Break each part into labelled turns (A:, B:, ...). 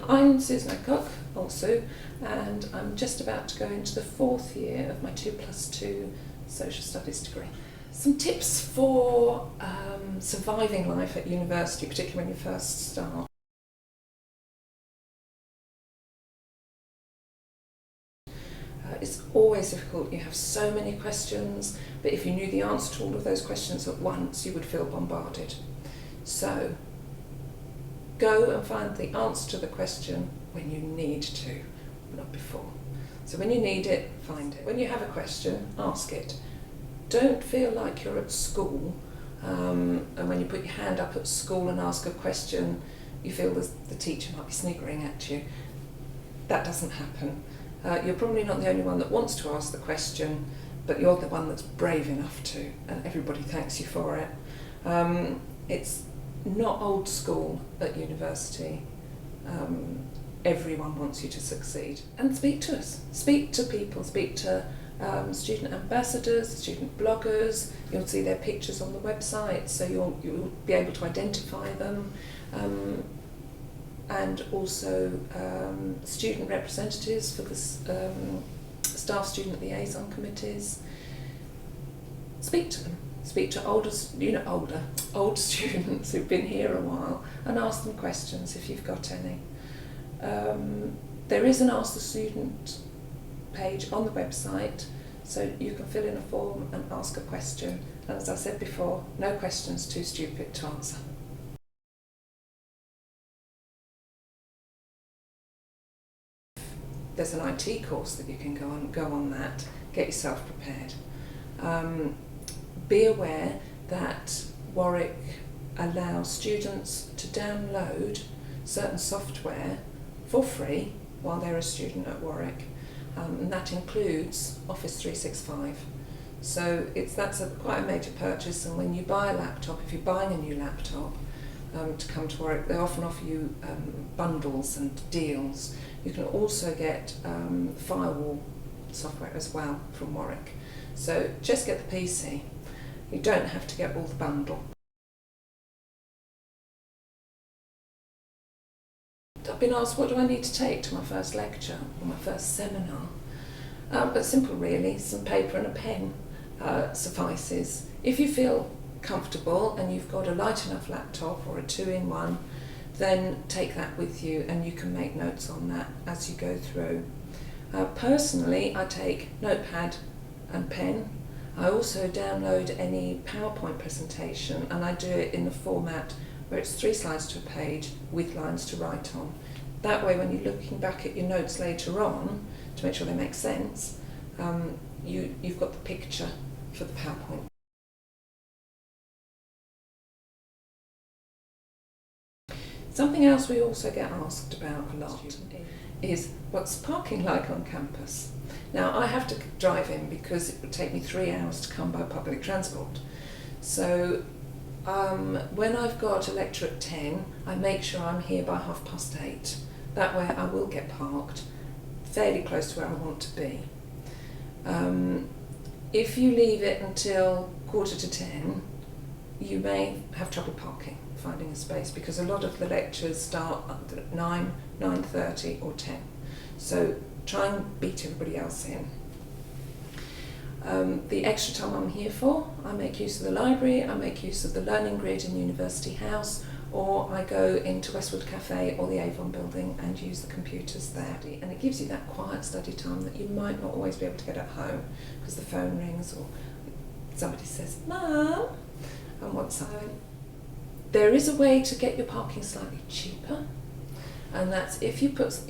A: I'm Susan Adcock, also, and I'm just about to go into the 4th year of my 2+2 social studies degree. Some tips for surviving life at university, particularly when you first start. It's always difficult. You have so many questions, but if you knew the answer to all of those questions at once, you would feel bombarded. So go and find the answer to the question when you need to, not before. So when you need it, find it. When you have a question, ask it. Don't feel like you're at school, and when you put your hand up at school and ask a question, you feel the teacher might be sniggering at you. That doesn't happen. You're probably not the only one that wants to ask the question, but you're the one that's brave enough to, and everybody thanks you for it. It's not old school at university. Everyone wants you to succeed. And speak to us. Speak to people. Speak to student ambassadors, student bloggers. You'll see their pictures on the website, so you'll be able to identify them. And also student representatives for the staff student liaison committees. Speak to them. Speak to older students who've been here a while and ask them questions if you've got any. There is an Ask the Student page on the website, so you can fill in a form and ask a question. And as I said before, no question's too stupid to answer. There's an IT course that you can go on that, get yourself prepared. Be aware that Warwick allows students to download certain software for free while they're a student at Warwick, and that includes Office 365. So that's quite a major purchase, and when you buy a laptop, if you're buying a new laptop to come to Warwick, they often offer you bundles and deals. You can also get firewall software as well from Warwick. So just get the PC. You don't have to get all the bundle. I've been asked, what do I need to take to my first lecture or my first seminar? But simple really, some paper and a pen suffices. If you feel comfortable and you've got a light enough laptop or a 2-in-1, then take that with you and you can make notes on that as you go through. Personally, I take notepad and pen. I also download any PowerPoint presentation, and I do it in the format where it's 3 slides to a page with lines to write on. That way when you're looking back at your notes later on to make sure they make sense, you've got the picture for the PowerPoint. Something else we also get asked about a lot is what's parking like on campus. Now I have to drive in because it would take me 3 hours to come by public transport. So when I've got a lecture at 10, I make sure I'm here by 8:30. That way I will get parked fairly close to where I want to be. If you leave it until 9:45, you may have trouble finding a space, because a lot of the lectures start at 9, 9:30 or 10. So try and beat everybody else in. The extra time I'm here for, I make use of the library, I make use of the learning grid in University House, or I go into Westwood Cafe or the Avon building and use the computers there. And it gives you that quiet study time that you might not always be able to get at home, because the phone rings or somebody says, "Mum," and what's up. There is a way to get your parking slightly cheaper, and that's if you put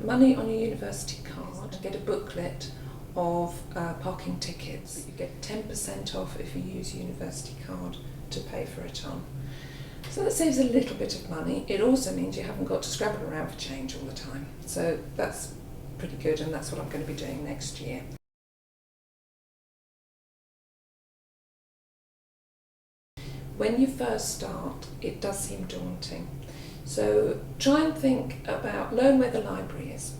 A: money on your university card and get a booklet of parking tickets. You get 10% off if you use a university card to pay for it on. So that saves a little bit of money. It also means you haven't got to scrabble around for change all the time. So that's pretty good, and that's what I'm going to be doing next year. When you first start, it does seem daunting. So try and learn where the library is,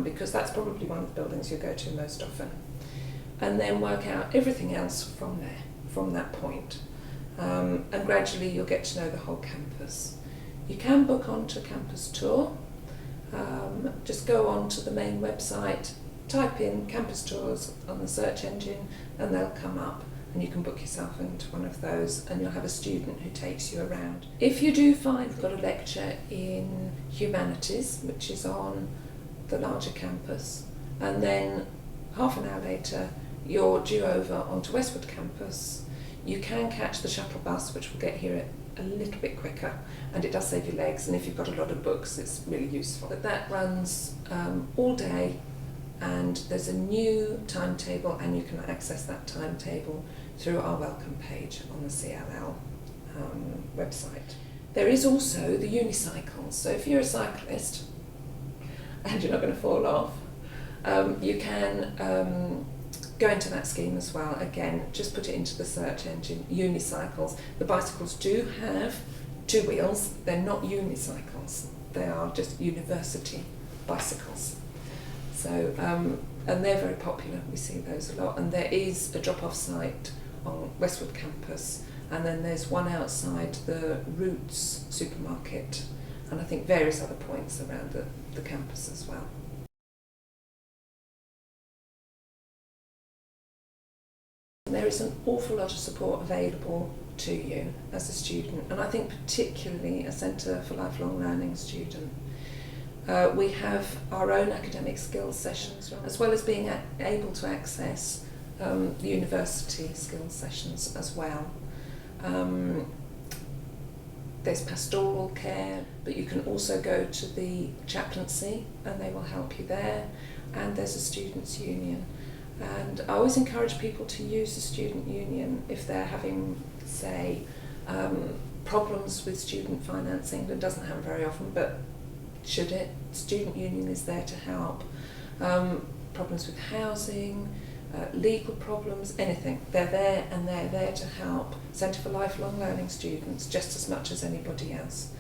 A: because that's probably one of the buildings you go to most often. And then work out everything else from there, from that point. And gradually you'll get to know the whole campus. You can book onto a campus tour, just go on to the main website, type in campus tours on the search engine, and they'll come up, and you can book yourself into one of those, and you'll have a student who takes you around. If you do find you've got a lecture in humanities, which is on the larger campus, and then half an hour later you're due over onto Westwood campus, you can catch the shuttle bus, which will get here a little bit quicker, and it does save your legs, and if you've got a lot of books it's really useful. But that runs all day, and there's a new timetable, and you can access that timetable through our welcome page on the CLL website. There is also the unicycles, so if you're a cyclist and you're not going to fall off, you can go into that scheme as well. Again, just put it into the search engine, unicycles. The bicycles do have 2 wheels, they're not unicycles, they are just university bicycles. So, and they're very popular, we see those a lot, and there is a drop-off site on Westwood campus, and then there's one outside the Roots supermarket, and I think various other points around the campus as well. There is an awful lot of support available to you as a student, and I think particularly a Centre for Lifelong Learning student. We have our own academic skills sessions, as well as being able to access the university skills sessions as well. There's pastoral care, but you can also go to the chaplaincy and they will help you there, and there's a students' union. And I always encourage people to use the student union if they're having, say, problems with student financing. That doesn't happen very often, but should it? Student union is there to help. Problems with housing, legal problems, anything. They're there, and they're there to help Centre for Lifelong Learning students just as much as anybody else.